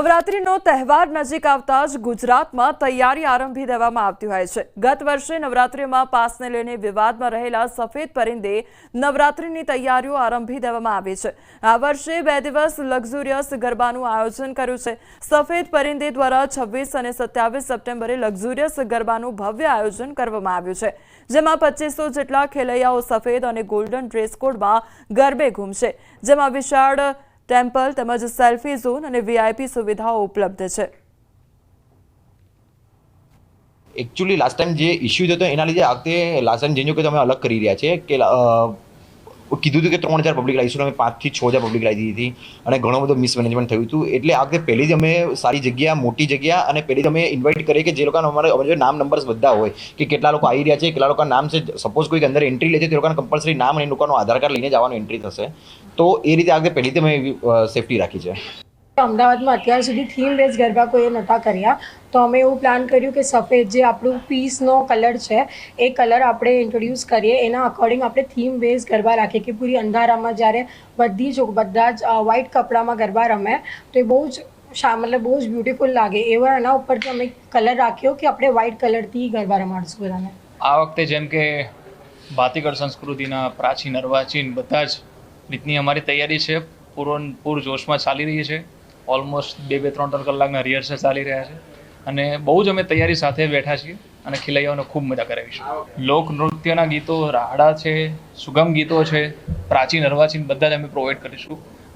નવરાત્રીનો તહેવાર નજીક આવતા જ ગુજરાતમાં તૈયારી આરંભી દેવામાં આવતી હોય છે। ગત વર્ષે નવરાત્રીમાં પાસને લઈને વિવાદમાં રહેલા સફેદ પરિંદે નવરાત્રીની તૈયારીઓ આરંભી દેવામાં આવી છે। આ વર્ષે 2 દિવસ લક્ઝુરિયસ ગરબાનું આયોજન કર્યું છે। સફેદ પરિંદે દ્વારા 26 અને 27 સપ્ટેમ્બરે લક્ઝુરિયસ ગરબાનું ભવ્ય આયોજન કરવામાં આવ્યું છે, જેમાં 2500 જેટલા ખેલૈયાઓ સફેદ અને ગોલ્ડન ડ્રેસ કોડમાં ગરબે ઘૂમશે, જેમાં વિશાળ ટેમ્પલ તેમજ સેલ્ફી ઝોન અને વીઆઈપી સુવિધાઓ ઉપલબ્ધ છે। एक्चुअली लास्ट टाइम जो इश्यू थो एना लीधे आ वखते लास्ट टाइम जेन्यू के अमे अलग करी रह्या छे के कीधुं हतुं के 3000 पब्लिक लावीशुं, अमे 5 થી 6000 पब्लिक लाई दीधी थी अने घणो बधो मिसमेनेजमेंट थयुं हतुं। एटले आ वखते पहेली ज अमे सारी जग्या मोटी जग्या अने पहेली ज अमे इन्वाइट करीए के जे लोकोने अमारे नाम नंबर्स बधा होय के केटला लोको आई रह्या छे, केटला लोकोना नाम छे। सपोज कोई अंदर एंट्री ले छे तो लोकोने कंपल्सरी नाम अने लोकोनो आधार कार्ड लईने जवानुं एंट्री थशे। तो ए रीते आ वखते पहेली ज अमे सेफ्टी राखी छे। अमदावादમાં અત્યાર સુધી થીમ બેઝ ગરબા કોઈએ નહોતા કર્યા, તો અમે એવું પ્લાન કર્યું કે સફેદ જે આપણું પીસનો કલર છે એ કલર આપણે ઇન્ટ્રોડ્યુસ કરીએ, એના અકોર્ડિંગ આપણે થીમ બેઝ ગરબા રાખીએ કે પૂરી અંધારામાં જ્યારે બધા જ વ્હાઇટ કપડામાં ગરબા રમે તો એ બહુ જ मतलब બહુ જ બ્યુટીફુલ લાગે। એવા એના ઉપરથી અમે કલર રાખ્યો કે આપણે વ્હાઇટ કલરથી ગરબા રમાડશું બધાને। આ વખતે જેમ કે ભાતીગળ સંસ્કૃતિના પ્રાચીન અર્વાચીન બધા જ રીતની અમારી તૈયારી છે, પૂર જોશમાં ચાલી રહી છે। ઓલમોસ્ટ 2-3 કલાકના રિહર્સલ ચાલી રહ્યા છે અને બહુ જ અમે તૈયારી સાથે બેઠા છીએ અને ખેલૈયાઓને ખૂબ મજા કરાવીશું। લોકનૃત્યના ગીતો, રાહડા છે, સુગમ ગીતો છે, પ્રાચીન અર્વાચીન બધા જ અમે પ્રોવાઈડ કરીશું।